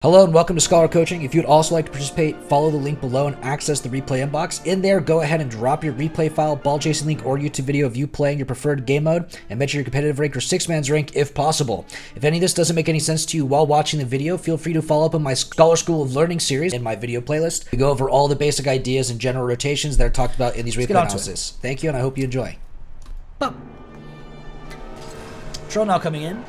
Hello and welcome to Scholar Coaching. If you'd also like to participate, follow the link below and access the replay inbox. In there, go ahead and drop your replay file, ball chasing link, or YouTube video of you playing your preferred game mode, and mention your competitive rank or 6-man's rank if possible. If any of this doesn't make any sense to you while watching the video, feel free to follow up on my Scholar School of Learning series in my video playlist. We go over all the basic ideas and general rotations that are talked about in these replay analysis. Thank you, and I hope you enjoy. Trill now coming in.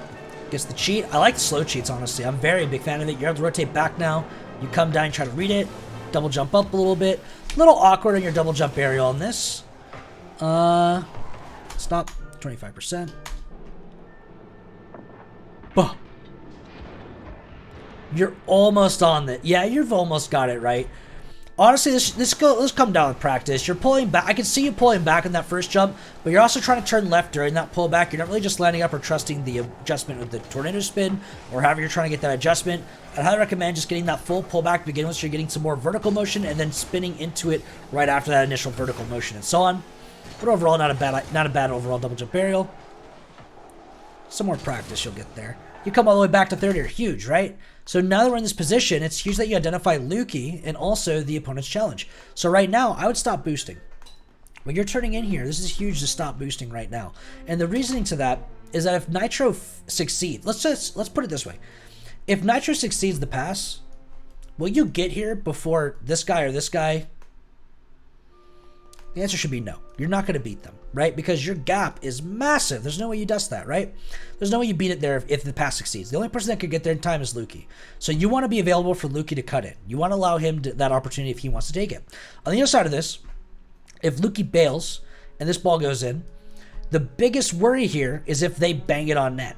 Gets the cheat. I like the slow cheats, honestly. I'm very big fan of it. You're able to rotate back now. You come down and try to read it. Double jump up a little bit. A little awkward in your double jump aerial on this. Stop. 25%. Bah. You're almost on it. Yeah, you've almost got it right. Honestly, let's come down with practice. You're pulling back. I can see you pulling back in that first jump, but you're also trying to turn left during that pullback. You're not really just landing up or trusting the adjustment with the tornado spin, or however you're trying to get that adjustment. I'd highly recommend just getting that full pullback to begin with, so you're getting some more vertical motion and then spinning into it right after that initial vertical motion and so on. But overall, not a bad overall double jump aerial. Some more practice, you'll get there. You come all the way back to 30, you're huge, right? So now that we're in this position, it's huge that you identify Lukey and also the opponent's challenge. So right now, I would stop boosting. When you're turning in here, this is huge to stop boosting right now. And the reasoning to that is that if Nitro succeeds, let's put it this way. If Nitro succeeds the pass, will you get here before this guy or this guy? The answer should be no. You're not going to beat them, right? Because your gap is massive. There's no way you dust that, right? There's no way you beat it there if the pass succeeds. The only person that could get there in time is Lukey. So you want to be available for Lukey to cut in. You want to allow him that opportunity if he wants to take it. On the other side of this, if Lukey bails and this ball goes in, the biggest worry here is if they bang it on net.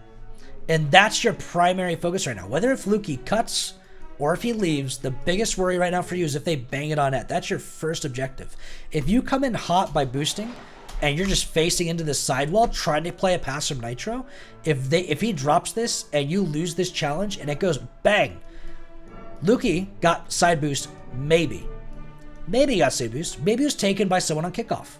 And that's your primary focus right now. Whether if Lukey cuts or if he leaves, the biggest worry right now for you is if they bang it on net. That's your first objective. If you come in hot by boosting and you're just facing into the sidewall trying to play a pass from Nitro, if he drops this and you lose this challenge and it goes bang, Lukey got side boost, maybe. Maybe he got side boost. Maybe it was taken by someone on kickoff.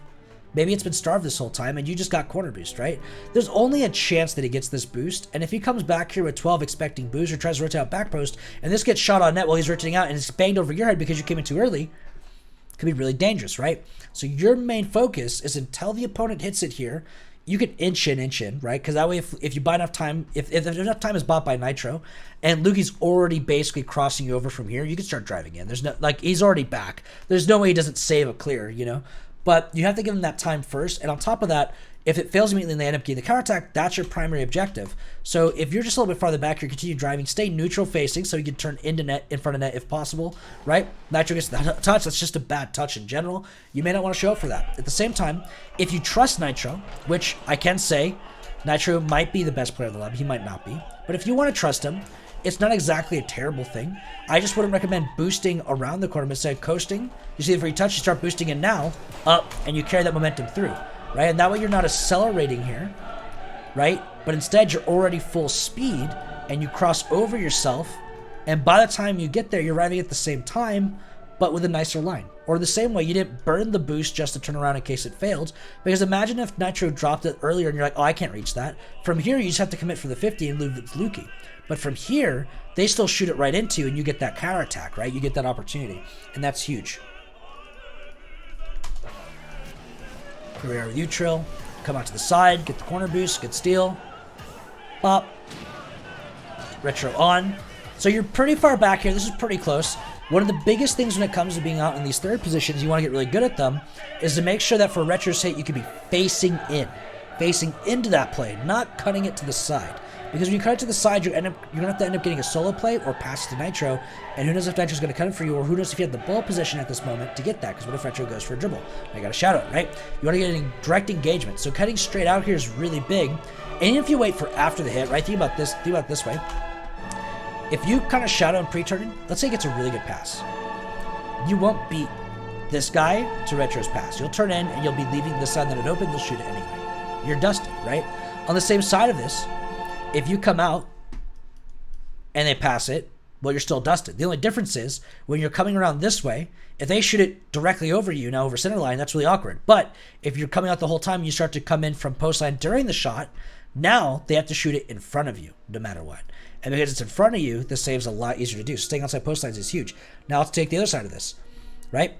Maybe it's been starved this whole time and you just got corner boost, right? There's only a chance that he gets this boost, and if he comes back here with 12 expecting boost or tries to rotate out back post, and this gets shot on net while he's rotating out and it's banged over your head because you came in too early, it could be really dangerous, right? So your main focus is until the opponent hits it here, you can inch in, right? Because that way if you buy enough time, if enough time is bought by Nitro, and Lukey's already basically crossing you over from here, you can start driving in. There's no, like, he's already back. There's no way he doesn't save a clear, you know? But you have to give them that time first. And on top of that, if it fails immediately and they end up getting the counterattack, that's your primary objective. So if you're just a little bit farther back, you're continuing driving, stay neutral facing so you can turn into net, in front of net if possible, right? Nitro gets the touch. That's just a bad touch in general. You may not want to show up for that. At the same time, if you trust Nitro, which I can say, Nitro might be the best player of the lab. He might not be. But if you want to trust him, it's not exactly a terrible thing. I just wouldn't recommend boosting around the corner, but instead coasting. You see the free touch, you start boosting in now, up, and you carry that momentum through, right? And that way you're not accelerating here, right? But instead you're already full speed, and you cross over yourself, and by the time you get there, you're arriving at the same time, but with a nicer line. Or the same way, you didn't burn the boost just to turn around in case it failed. Because imagine if Nitro dropped it earlier and you're like, oh, I can't reach that. From here, you just have to commit for the 50 and lose Lukey. But from here, they still shoot it right into you and you get that counter attack, right? You get that opportunity. And that's huge. Here we are with you, Trill. Come out to the side, get the corner boost, good steal. Pop. Retro on. So you're pretty far back here. This is pretty close. One of the biggest things when it comes to being out in these third positions, you want to get really good at them, is to make sure that for Retro's hit, you can be facing into that play, not cutting it to the side. Because when you cut it to the side, you're going to have to end up getting a solo play or pass to Nitro, and who knows if Nitro's going to cut it for you, or who knows if you have the ball position at this moment to get that, because what if Retro goes for a dribble? I got a shadow, right? You want to get in direct engagement, so cutting straight out here is really big, and even if you wait for after the hit, right, think about this way. If you kind of shadow and pre-turning, let's say he gets a really good pass. You won't beat this guy to Retro's pass. You'll turn in and you'll be leaving the side that it opened, they'll shoot it anyway. You're dusted, right? On the same side of this, if you come out and they pass it, well, you're still dusted. The only difference is when you're coming around this way, if they shoot it directly over you, now over center line, that's really awkward. But if you're coming out the whole time and you start to come in from post line during the shot, now they have to shoot it in front of you no matter what. And because it's in front of you, the save's a lot easier to do. So staying outside post lines is huge. Now let's take the other side of this, right?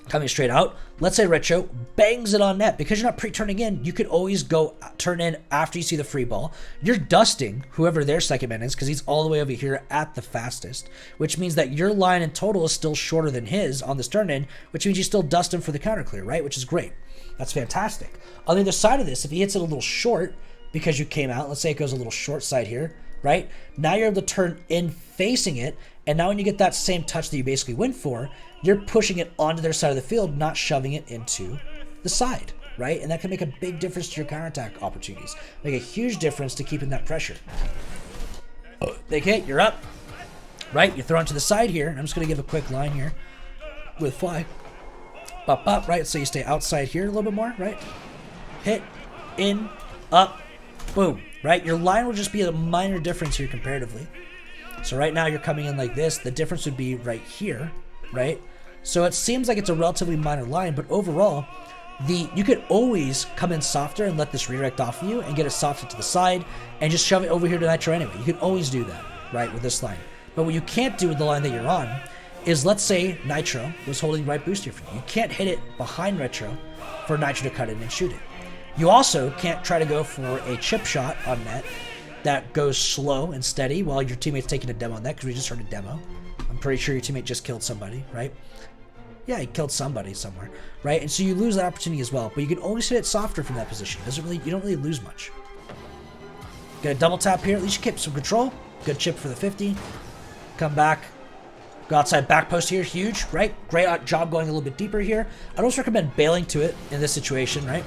Coming straight out, let's say Retro bangs it on net. Because you're not pre-turning in, you could always go turn in after you see the free ball. You're dusting whoever their second man is because he's all the way over here at the fastest, which means that your line in total is still shorter than his on this turn in, which means you still dust him for the counter clear, right? Which is great. That's fantastic. On the other side of this, if he hits it a little short because you came out, let's say it goes a little short side here, right? Now you're able to turn in facing it, and now when you get that same touch that you basically went for, you're pushing it onto their side of the field, not shoving it into the side, right? And that can make a big difference to your counterattack opportunities. Make a huge difference to keeping that pressure. Okay, you're up, right? You throw it to the side here, and I'm just going to give a quick line here with fly. Up, up, right? So you stay outside here a little bit more, right? Hit, in, up, boom, right? Your line will just be a minor difference here comparatively. So right now you're coming in like this. The difference would be right here, right? So it seems like it's a relatively minor line, but overall, you could always come in softer and let this redirect off of you and get it softer to the side and just shove it over here to Nitro anyway. You can always do that, right, with this line. But what you can't do with the line that you're on is, let's say Nitro was holding right boost here for you. You can't hit it behind Retro for Nitro to cut in and shoot it. You also can't try to go for a chip shot on net that goes slow and steady while your teammate's taking a demo on net, because we just heard a demo. I'm pretty sure your teammate just killed somebody, right? Yeah, he killed somebody somewhere, right? And so you lose that opportunity as well. But you can always hit it softer from that position. You don't really lose much. Get a double tap here. At least you keep some control. Good chip for the 50. Come back. Go outside back post here. Huge, right? Great job going a little bit deeper here. I'd also recommend bailing to it in this situation, right?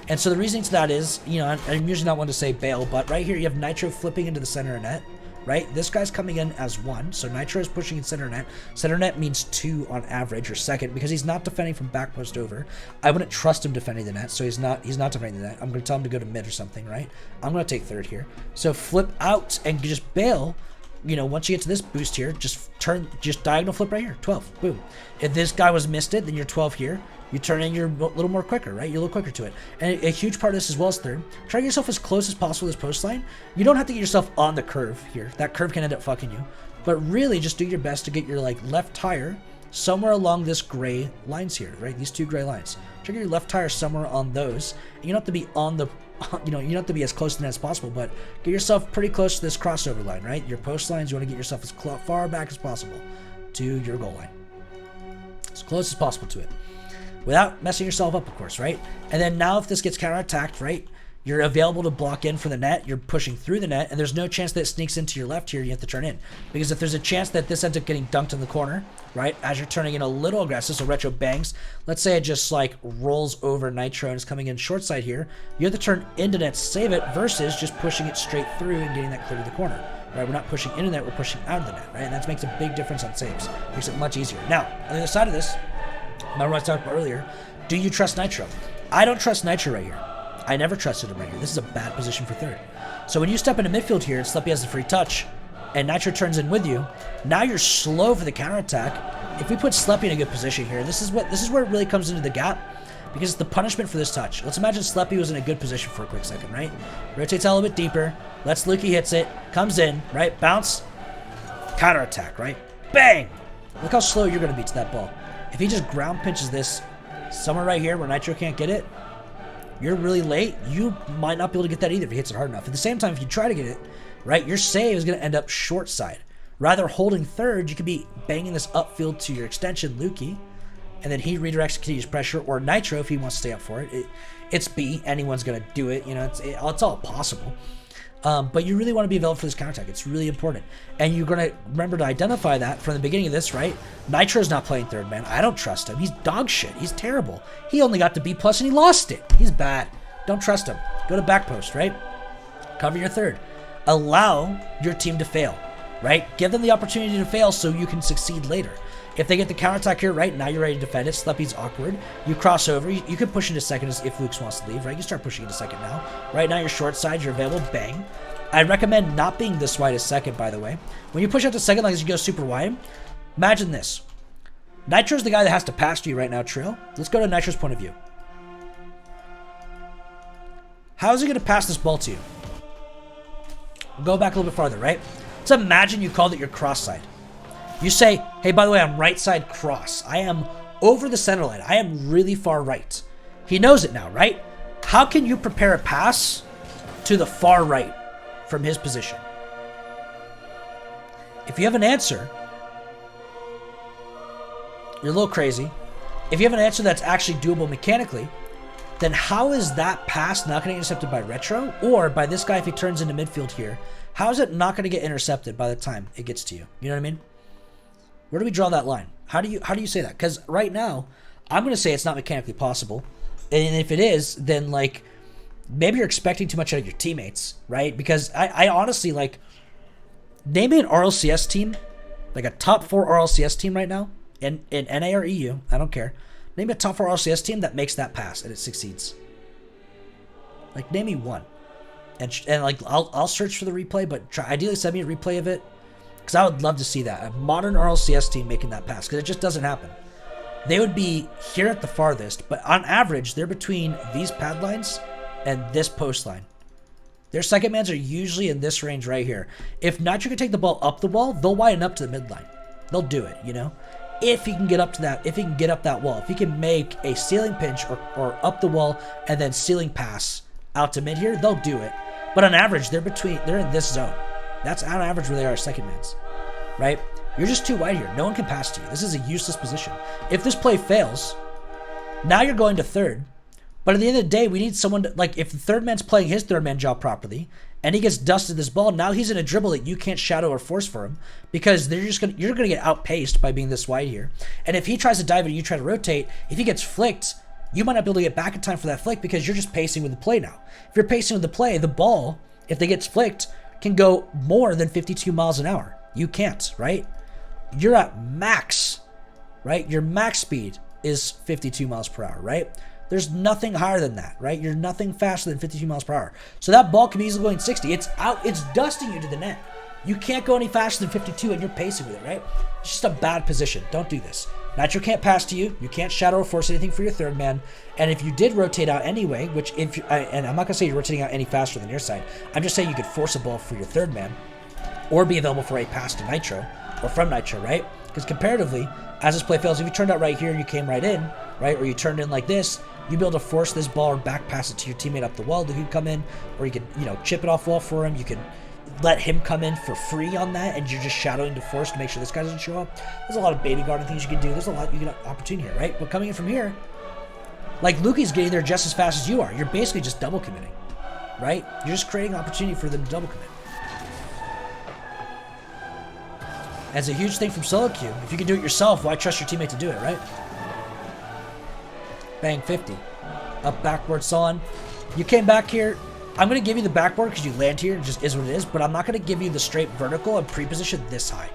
And so the reasoning to that is, you know, I'm usually not one to say bail, but right here you have Nitro flipping into the center net, right? This guy's coming in as 1, so Nitro is pushing in center net. Center net means 2 on average, or second, because he's not defending from back post over. I wouldn't trust him defending the net, so he's not defending the net. I'm going to tell him to go to mid or something, right? I'm going to take third here. So flip out and just bail. You know, once you get to this boost here, just diagonal flip right here, 12, boom. If this guy was missed it, then you're 12 here. You turn in, you're a little more quicker, right? You're a little quicker to it. And a huge part of this as well as third, try to get yourself as close as possible to this post line. You don't have to get yourself on the curve here. That curve can end up fucking you. But really just do your best to get your like left tire somewhere along this gray lines here, right? These 2 gray lines. Try to get your left tire somewhere on those. And you don't have to be on the, you don't have to be as close to that as possible, but get yourself pretty close to this crossover line, right? Your post lines, you want to get yourself as far back as possible to your goal line. As close as possible to it. Without messing yourself up, of course, right? And then now if this gets counterattacked, right, you're available to block in for the net, you're pushing through the net, and there's no chance that it sneaks into your left here, you have to turn in. Because if there's a chance that this ends up getting dunked in the corner, right, as you're turning in a little aggressive, so Retro bangs, let's say it just like rolls over Nitro and is coming in short side here, you have to turn into net to save it versus just pushing it straight through and getting that clear to the corner. Right, we're not pushing into the net, we're pushing out of the net, right? And that makes a big difference on saves. Makes it much easier. Now, on the other side of this, remember what I talked about earlier, do you trust Nitro? I don't trust Nitro right here. I never trusted him right here. This is a bad position for third. So when you step into midfield here and Sleppy has a free touch, and Nitro turns in with you, now you're slow for the counterattack. If we put Sleppy in a good position here, this is where it really comes into the gap, because it's the punishment for this touch. Let's imagine Sleppy was in a good position for a quick second, right? Rotates out a little bit deeper, lets Lukey hits it, comes in, right? Bounce, counterattack, right? Bang! Look how slow you're going to be to that ball. If he just ground pinches this somewhere right here where Nitro can't get it, you're really late. You might not be able to get that either if he hits it hard enough. At the same time, if you try to get it, right, your save is going to end up short side. Rather holding third, you could be banging this upfield to your extension, Lukey, and then he redirects continuous pressure, or Nitro if he wants to stay up for it. It's B. Anyone's going to do it. You know, it's all possible. But you really want to be available for this counterattack. It's really important. And you're going to remember to identify that from the beginning of this, right? Nitro's not playing third, man. I don't trust him. He's dog shit. He's terrible. He only got to B+ and he lost it. He's bad. Don't trust him. Go to back post, right? Cover your third. Allow your team to fail, right? Give them the opportunity to fail so you can succeed later. If they get the counterattack here, right, now you're ready to defend it. Sleppy's awkward. You cross over. You can push into second if Luke's wants to leave, right? You start pushing into second now. Right now you're short side. You're available. Bang. I recommend not being this wide as second, by the way. When you push out to second, like as you go super wide, imagine this. Nitro's the guy that has to pass to you right now, Trill. Let's go to Nitro's point of view. How is he going to pass this ball to you? Go back a little bit farther, right? Let's imagine you called it your cross side. You say, hey, by the way, I'm right side cross. I am over the center line. I am really far right. He knows it now, right? How can you prepare a pass to the far right from his position? If you have an answer, you're a little crazy. If you have an answer that's actually doable mechanically, then how is that pass not going to get intercepted by Retro? Or by this guy if he turns into midfield here? How is it not going to get intercepted by the time it gets to you? You know what I mean? Where do we draw that line? How do you say that? Because right now, I'm going to say it's not mechanically possible. And if it is, then like maybe you're expecting too much out of your teammates, right? Because I honestly like name me an RLCS team, like a top 4 RLCS team right now, in NA or EU, I don't care. Name me a top 4 RLCS team that makes that pass and it succeeds. Like name me one, and like I'll search for the replay, but ideally send me a replay of it, because I would love to see that, a modern RLCS team making that pass, because it just doesn't happen. They would be here at the farthest, but on average, they're between these pad lines and this post line. Their second mans are usually in this range right here. If Nitro can take the ball up the wall, they'll widen up to the midline. They'll do it, you know? If he can get up to that, if he can get up that wall, if he can make a ceiling pinch or up the wall and then ceiling pass out to mid here, they'll do it. But on average, they're in this zone. That's on average where they are second mans, right? You're just too wide here. No one can pass to you. This is a useless position. If this play fails, now you're going to third. But at the end of the day, we need someone to, like, if the third man's playing his third man job properly and he gets dusted this ball, now he's in a dribble that you can't shadow or force for him, because you're gonna get outpaced by being this wide here. And if he tries to dive and you try to rotate, if he gets flicked, you might not be able to get back in time for that flick because you're just pacing with the play now. If you're pacing with the play, the ball, if they gets flicked, can go more than 52 miles an hour. You can't, right? You're at max, right? Your max speed is 52 miles per hour, right? There's nothing higher than that, right? You're nothing faster than 52 miles per hour. So that ball can be easily going 60. It's out. It's dusting you to the net. You can't go any faster than 52 and you're pacing with it, right? It's just a bad position. Don't do this. Nitro can't pass to you. You can't shadow or force anything for your third man. And if you did rotate out anyway, which if you, and I'm not going to say you're rotating out any faster than your side. I'm just saying you could force a ball for your third man or be available for a pass to Nitro or from Nitro, right? Because comparatively, as this play fails, if you turned out right here and you came right in, right, or you turned in like this, you'd be able to force this ball or back pass it to your teammate up the wall. He could come in, or you could, chip it off wall for him. You could let him come in for free on that, and you're just shadowing to force to make sure this guy doesn't show up. There's a lot of baby guarding things you can do. There's a lot you can opportunity here, right? But coming in from here, like Lukey's getting there just as fast as you are. You're basically just double committing, right? You're just creating opportunity for them to double commit. That's a huge thing from solo queue. If you can do it yourself, why trust your teammate to do it, right? Bang, 50. Up backboard, Son. You came back here. I'm going to give you the backboard because you land here. It just is what it is. But I'm not going to give you the straight vertical and pre-position this high.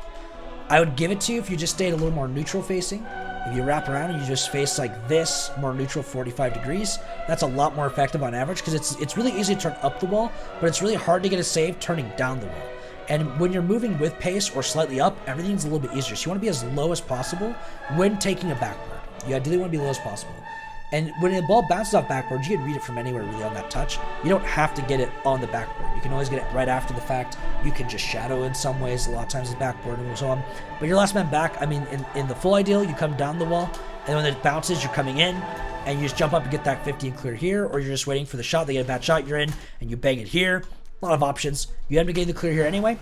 I would give it to you if you just stayed a little more neutral facing. If you wrap around and you just face like this, more neutral 45 degrees, that's a lot more effective on average, because it's really easy to turn up the wall, but it's really hard to get a save turning down the wall. And when you're moving with pace or slightly up, everything's a little bit easier. So you want to be as low as possible when taking a backboard. You ideally want to be low as possible. And when the ball bounces off backboard, you can read it from anywhere really on that touch. You don't have to get it on the backboard. You can always get it right after the fact. You can just shadow in some ways, a lot of times the backboard and so on. But your last man back, I mean, in the full ideal, you come down the wall, and when it bounces, you're coming in, and you just jump up and get that 50 and clear here, or you're just waiting for the shot. They get a bad shot, you're in, and you bang it here. A lot of options. You end up getting the clear here anyway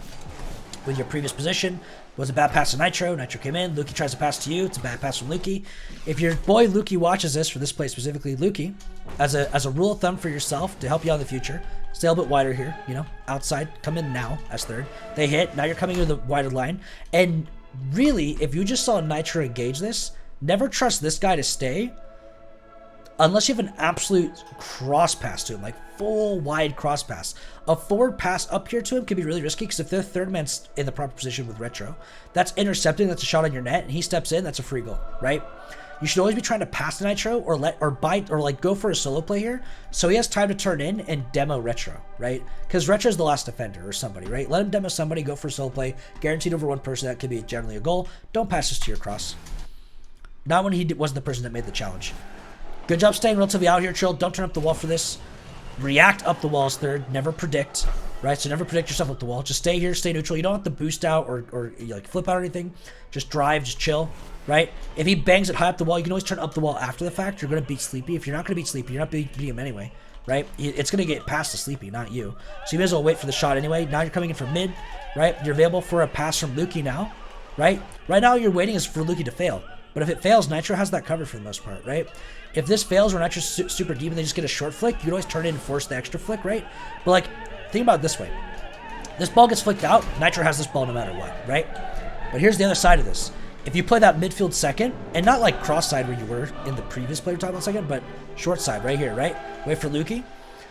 with your previous position. It was a bad pass to Nitro. Nitro came in. Lukey tries to pass to you. It's a bad pass from Lukey. If your boy Lukey watches this, for this play specifically, Lukey, as a rule of thumb for yourself to help you out in the future, stay a little bit wider here, outside. Come in now as third. They hit. Now you're coming in the wider line. And really, if you just saw Nitro engage this, never trust this guy to stay unless you have an absolute cross pass to him, like full wide cross pass. A forward pass up here to him can be really risky, because if their third man's in the proper position with Retro, that's intercepting, that's a shot on your net, and he steps in, that's a free goal, right? You should always be trying to pass to Nitro or go for a solo play here, so he has time to turn in and demo Retro, right? Because Retro's the last defender or somebody, right? Let him demo somebody, go for a solo play, guaranteed over one person. That could be generally a goal. Don't pass this to your cross. Not when he wasn't the person that made the challenge. Good job staying relatively out here, Trill. Don't turn up the wall for this. React up the walls third. Never predict. right? So never predict yourself up the wall. Just stay here, stay neutral. You don't have to boost out or like flip out or anything. Just drive, just chill, right? If he bangs it high up the wall, you can always turn up the wall after the fact. You're going to beat Sleepy. If you're not going to beat Sleepy, you're not beating him anyway, right? It's going to get past the Sleepy, not you. So you may as well wait for the shot anyway. Now you're coming in from mid, right? You're available for a pass from Lukey now, right? Right now you're waiting is for Lukey to fail. But if it fails, Nitro has that covered for the most part, right? If this fails or Nitro's super deep and they just get a short flick, you can always turn it and force the extra flick, right? But like, think about it this way. This ball gets flicked out, Nitro has this ball no matter what, right? But here's the other side of this. If you play that midfield second, and not like cross side where you were in the previous play we're talking about second, but short side right here, right? Wait for Lukey.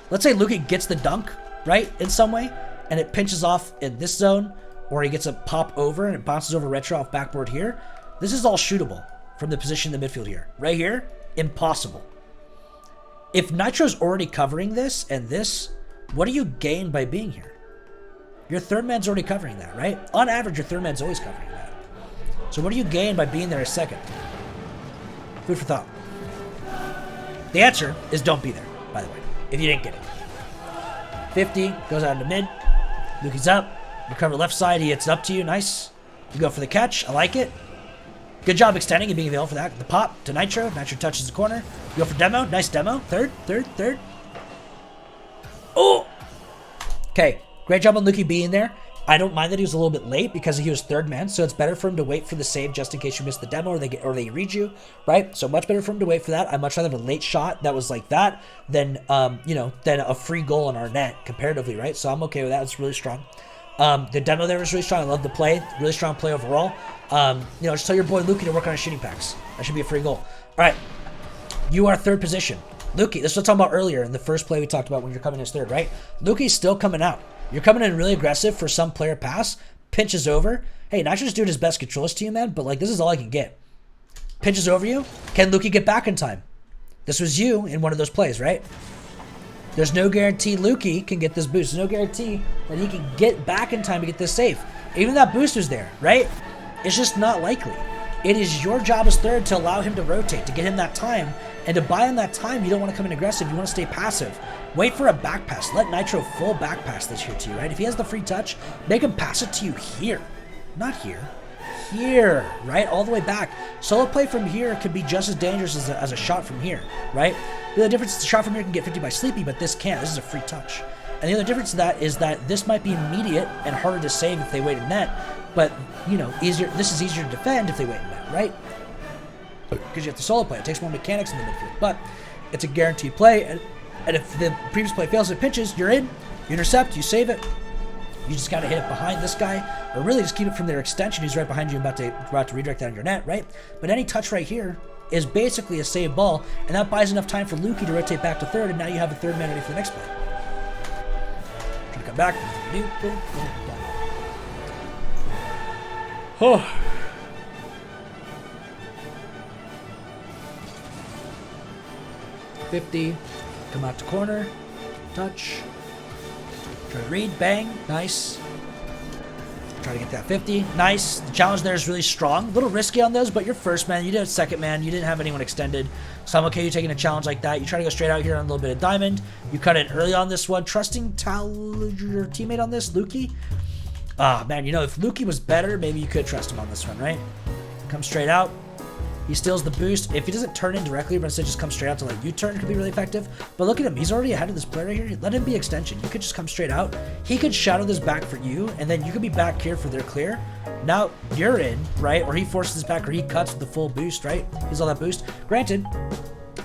Let's say Lukey gets the dunk, right, in some way, and it pinches off in this zone, or he gets a pop over and it bounces over retro off backboard here. This is all shootable from the position in the midfield here. Right here, impossible. If Nitro's already covering this and this, what do you gain by being here? Your third man's already covering that, right? On average, your third man's always covering that. So what do you gain by being there a second? Food for thought. The answer is don't be there, by the way, if you didn't get it. 50, goes out into mid. Lukey's up. You cover left side, he hits it up to you, nice. You go for the catch, I like it. Good job extending and being available for that. The pop to Nitro. Nitro touches the corner. You go for demo. Nice demo. Third. Oh! Okay. Great job on Lukey being there. I don't mind that he was a little bit late because he was third man, so it's better for him to wait for the save just in case you miss the demo or they read you, right? So much better for him to wait for that. I'd much rather have a late shot that was like that than than a free goal in our net comparatively, right? So I'm okay with that. It's really strong. The demo there was really strong. I love the play. Really strong play overall. Just tell your boy Lukey to work on his shooting packs. That should be a free goal. All right. You are third position. Lukey, this is what I was talking about earlier in the first play we talked about when you're coming in as third, right? Lukey's still coming out. You're coming in really aggressive for some player pass. Pinches over. Hey, Nitro's doing his best controls to you, man, but like this is all I can get. Pinches over you. Can Lukey get back in time? This was you in one of those plays, right? There's no guarantee Lukey can get this boost. There's no guarantee that he can get back in time to get this save. Even that boost was there, right? It's just not likely. It is your job as third to allow him to rotate, to get him that time. And to buy him that time, you don't want to come in aggressive. You want to stay passive. Wait for a back pass. Let Nitro full back pass this here to you, right? If he has the free touch, make him pass it to you here. Not here. Here, right? All the way back. Solo play from here could be just as dangerous as a shot from here, right? The other difference is the shot from here can get 50 by Sleepy, but this can't. This is a free touch. And the other difference to that is that this might be immediate and harder to save if they wait in net, but, easier. This is easier to defend if they wait in net, right? Because you have to solo play. It takes more mechanics in the midfield, but it's a guaranteed play, and if the previous play fails, it pinches, you're in, you intercept, you save it. You just got to hit it behind this guy, or really just keep it from their extension who's right behind you and about to redirect that on your net, right? But any touch right here is basically a save ball, and that buys enough time for Lukey to rotate back to third, and now you have a third man ready for the next play. Trying to come back. Oh. $50. Come out to corner. Touch. Try to read. Bang. Nice. Try to get that 50. Nice. The challenge there is really strong. A little risky on those, but you're first man. You did a second man. You didn't have anyone extended. So I'm okay you taking a challenge like that. You try to go straight out here on a little bit of diamond. You cut in early on this one. Trusting your teammate on this, Lukey. Ah, man, if Lukey was better, maybe you could trust him on this one, right? Come straight out. He steals the boost. If he doesn't turn in directly, but instead just come straight out to let you turn, it could be really effective. But look at him. He's already ahead of this player right here. Let him be extension. You could just come straight out. He could shadow this back for you, and then you could be back here for their clear. Now you're in, right? Or he forces this back, or he cuts with the full boost, right? He's all that boost. Granted,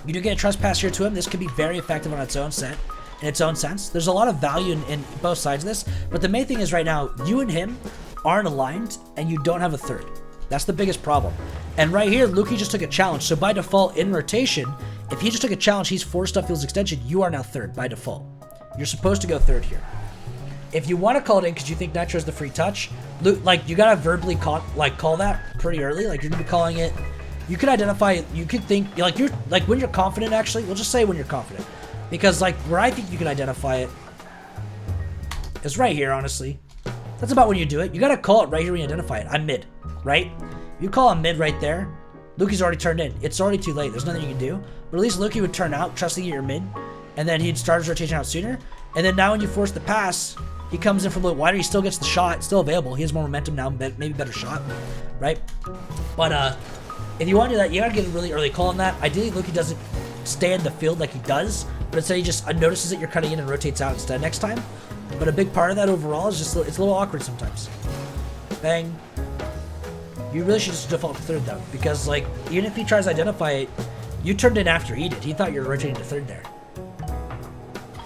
you do get a trust pass here to him. This could be very effective on its own set, in its own sense. There's a lot of value in both sides of this. But the main thing is right now, you and him aren't aligned, and you don't have a third. That's the biggest problem. And right here, Lukey just took a challenge. So by default, in rotation, if he just took a challenge, he's forced up Field's extension, you are now third by default. You're supposed to go third here. If you want to call it in because you think Nitro's the free touch, you gotta verbally call that pretty early. Like you're gonna be calling it. You could identify it. You could think when you're confident. Actually, we'll just say when you're confident, because where I think you can identify it is right here. Honestly, that's about when you do it. You gotta call it right here when you identify it. I'm mid, right? You call him mid right there. Lukey's already turned in. It's already too late. There's nothing you can do. But at least Lukey would turn out, trusting you're mid, and then he'd start his rotation out sooner. And then now when you force the pass, He comes in from a little wider. He still gets the shot. Still available. He has more momentum now. Maybe better shot, right? But if you want to do that, you gotta get a really early call on that. Ideally, Lukey doesn't stay in the field like he does, but instead he just notices that you're cutting in and rotates out instead next time. But a big part of that overall is just it's a little awkward sometimes. Bang. You really should just default to third though, because like even if he tries to identify it, you turned in after he did. He thought you were rotating to third there.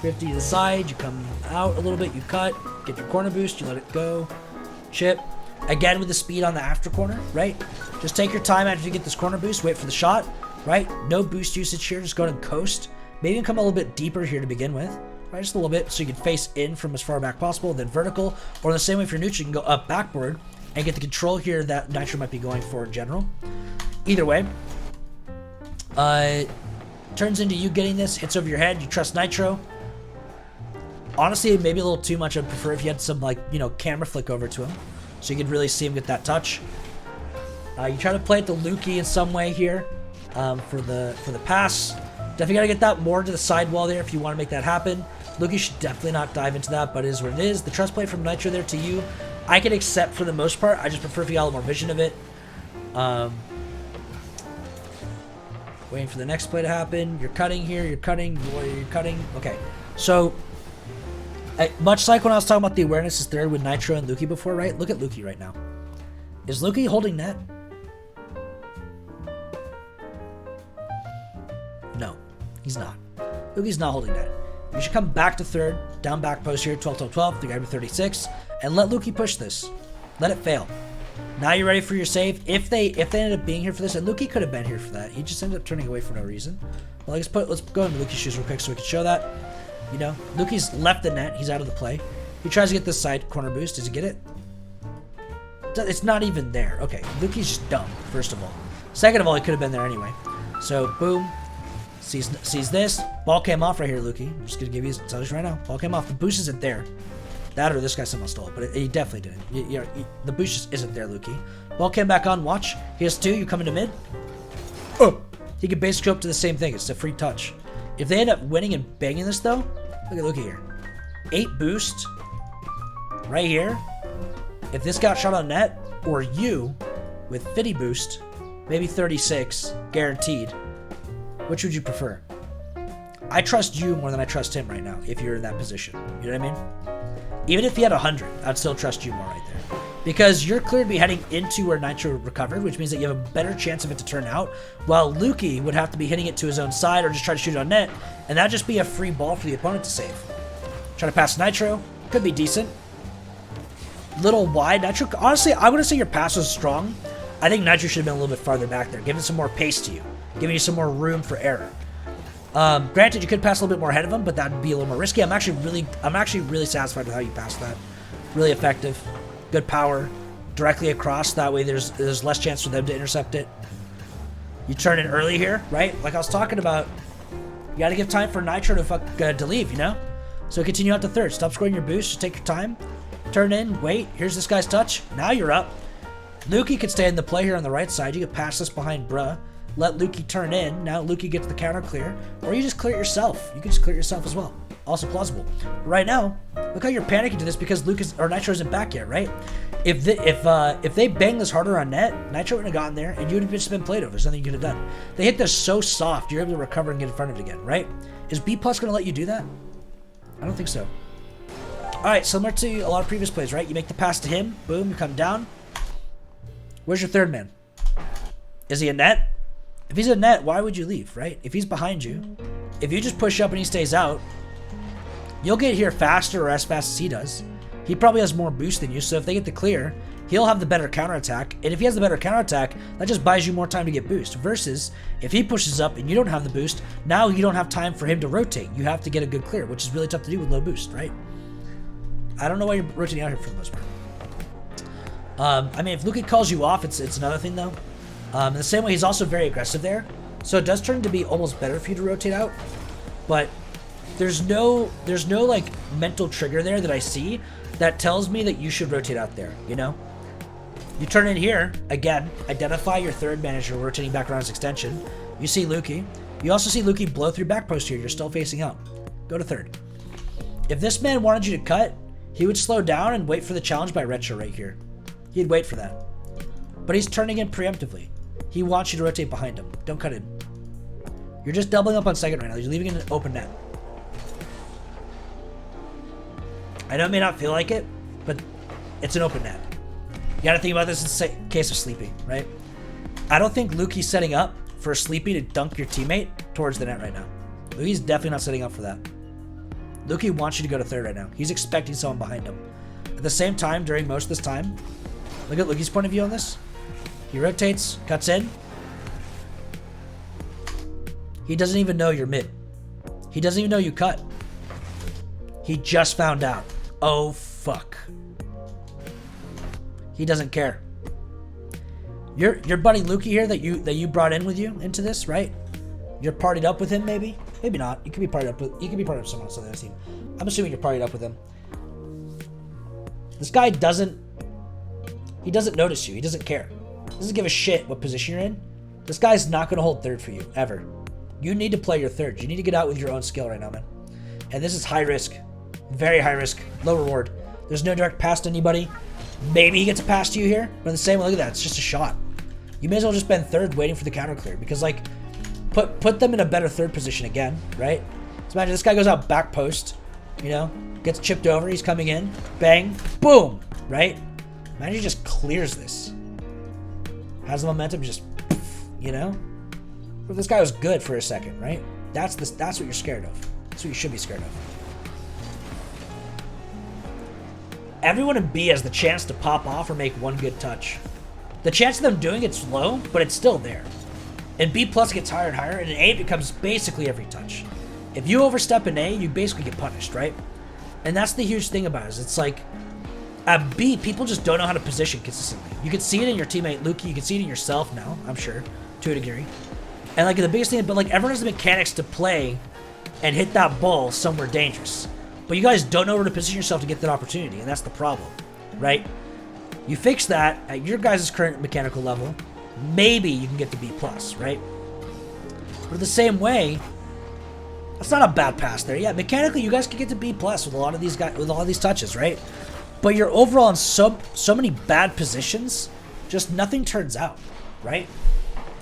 50 to the side, you come out a little bit, you cut, get your corner boost, you let it go, chip. Again with the speed on the after corner, right? Just take your time after you get this corner boost, wait for the shot, right? No boost usage here, just go ahead and coast. Maybe even come a little bit deeper here to begin with, right? Just a little bit so you can face in from as far back possible, then vertical, or the same way if you're neutral, you can go up backboard and get the control here that Nitro might be going for in general. Either way, turns into you getting this, hits over your head, you trust Nitro. Honestly, maybe a little too much. I'd prefer if you had some, like, you know, camera flick over to him so you could really see him get that touch. You try to play it to Lukey in some way here for the pass. Definitely got to get that more to the sidewall there if you want to make that happen. Lukey should definitely not dive into that, but it is what it is. The trust play from Nitro there to you, I can accept for the most part. I just prefer if you got a little more vision of it. Waiting for the next play to happen. You're cutting here. You're cutting. You're cutting. Okay. So, much like when I was talking about the awareness is third with Nitro and Lukey before, right? Look at Lukey right now. Is Lukey holding net? No, he's not. Lukey's not holding net. You should come back to third, down back post here, 12, 12, 12, the guy with 36, and let Lukey push this. Let it fail. Now you're ready for your save. If they ended up being here for this, and Lukey could have been here for that, he just ended up turning away for no reason. Well, let's go into Lukey's shoes real quick so we can show that. You know, Lukey's left the net. He's out of the play. He tries to get this side corner boost. Does he get it? It's not even there. Okay, Lukey's just dumb, first of all. Second of all, he could have been there anyway. So, boom. Sees this. Ball came off right here, Lukey. I'm just going to give you tell you right now. Ball came off. The boost isn't there. That or this guy somehow stole it, but he definitely didn't. The boost just isn't there, Lukey. Ball came back on. Watch. He has two. You come into mid. Oh! He could basically go up to the same thing. It's a free touch. If they end up winning and banging this, though, look at Lukey here. 8 boost. Right here. If this got shot on net, or you, with 50 boost, maybe 36, guaranteed, which would you prefer? I trust you more than I trust him right now, if you're in that position. You know what I mean? Even if he had 100, I'd still trust you more right there. Because you're clear to be heading into where Nitro recovered, which means that you have a better chance of it to turn out, while Lukey would have to be hitting it to his own side or just try to shoot it on net, and that'd just be a free ball for the opponent to save. Try to pass Nitro, could be decent. Little wide. Nitro, honestly, I wouldn't say your pass was strong. I think Nitro should have been a little bit farther back there, giving some more pace to you, giving you some more room for error. Granted, you could pass a little bit more ahead of him, but that'd be a little more risky. I'm actually really satisfied with how you passed that. Really effective. Good power. Directly across. That way there's less chance for them to intercept it. You turn in early here, right? Like I was talking about, you got to give time for Nitro to leave, you know? So continue out to third. Stop scoring your boost. Just take your time. Turn in. Wait. Here's this guy's touch. Now you're up. Lukey could stay in the play here on the right side. You could pass this behind Bruh. Let Lukey turn in. Now Lukey gets the counter clear. Or you just clear it yourself. You can just clear it yourself as well. Also plausible. Right now, look how you're panicking to this because Nitro isn't back yet, right? If they bang this harder on net, Nitro wouldn't have gotten there, and you would have just been played over. There's nothing you could have done. They hit this so soft, you're able to recover and get in front of it again, right? Is B+ going to let you do that? I don't think so. All right, similar to a lot of previous plays, right? You make the pass to him. Boom, you come down. Where's your third man? Is he a net? If he's a net, why would you leave, right? If he's behind you, if you just push up and he stays out, you'll get here faster or as fast as he does. He probably has more boost than you, so if they get the clear, he'll have the better counterattack. And if he has the better counterattack, that just buys you more time to get boost. Versus, if he pushes up and you don't have the boost, now you don't have time for him to rotate. You have to get a good clear, which is really tough to do with low boost, right? I don't know why you're rotating out here for the most part. I mean, if Lukey calls you off, it's another thing, though. In the same way, he's also very aggressive there. So it does turn to be almost better for you to rotate out. But there's no like mental trigger there that I see that tells me that you should rotate out there, you know? You turn in here, again, identify your third man as you're rotating back around his extension. You see Lukey. You also see Lukey blow through back post here. You're still facing out. Go to third. If this man wanted you to cut, he would slow down and wait for the challenge by retro right here. He'd wait for that. But he's turning in preemptively. He wants you to rotate behind him. Don't cut in. You're just doubling up on second right now. You're leaving it in an open net. I know it may not feel like it, but it's an open net. You gotta think about this in the case of Sleepy, right? I don't think Lukey's setting up for Sleepy to dunk your teammate towards the net right now. Lukey's definitely not setting up for that. Lukey wants you to go to third right now. He's expecting someone behind him. At the same time, during most of this time, look at Lukey's point of view on this. He rotates, cuts in. He doesn't even know you're mid. He doesn't even know you cut. He just found out. Oh, fuck. He doesn't care. Your buddy Lukey here that you brought in with you into this, right? You're partied up with him, maybe? Maybe not. You could be partied up with someone else on the other team. I'm assuming you're partied up with him. This guy doesn't notice you. He doesn't care. He doesn't give a shit what position you're in. This guy's not going to hold third for you, ever. You need to play your third. You need to get out with your own skill right now, man. And this is high risk. Very high risk. Low reward. There's no direct pass to anybody. Maybe he gets a pass to you here. But in the same way, look at that. It's just a shot. You may as well just spend third waiting for the counter clear. Because, like, put them in a better third position again, right? So imagine this guy goes out back post, you know, gets chipped over. He's coming in. Bang. Boom. Right? Imagine he just clears this. Has the momentum, just, you know? But this guy was good for a second, right? That's what you're scared of. That's what you should be scared of. Everyone in B has the chance to pop off or make one good touch. The chance of them doing it's low, but it's still there. And B plus gets higher and higher, and in A it becomes basically every touch. If you overstep in A, you basically get punished, right? And that's the huge thing about it, is it's like, at B, people just don't know how to position consistently. You can see it in your teammate Lukey, you can see it in yourself now, I'm sure, to a degree. And like the biggest thing, but like everyone has the mechanics to play and hit that ball somewhere dangerous. But you guys don't know where to position yourself to get that opportunity, and that's the problem, right? You fix that at your guys' current mechanical level, maybe you can get to B+, right? But the same way, that's not a bad pass there. Yeah, mechanically you guys can get to B+ with a lot of these guys, with all of these touches, right? But you're overall in so many bad positions, just nothing turns out, right?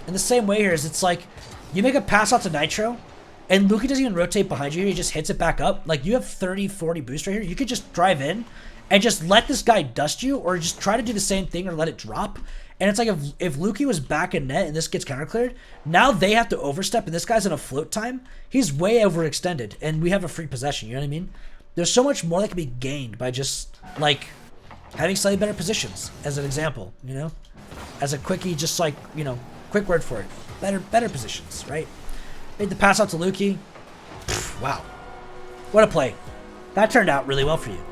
And the same way here is it's like, you make a pass out to Nitro, and Lukey doesn't even rotate behind you here, he just hits it back up. Like, you have 30, 40 boost right here. You could just drive in and just let this guy dust you, or just try to do the same thing or let it drop. And it's like, if Lukey was back in net and this gets counter cleared, now they have to overstep, and this guy's in a float time. He's way overextended, and we have a free possession, you know what I mean? There's so much more that can be gained by just, like, having slightly better positions, as an example, you know? As a quickie, just like, you know, quick word for it. Better positions, right? Made the pass out to Lukey. Wow. What a play. That turned out really well for you.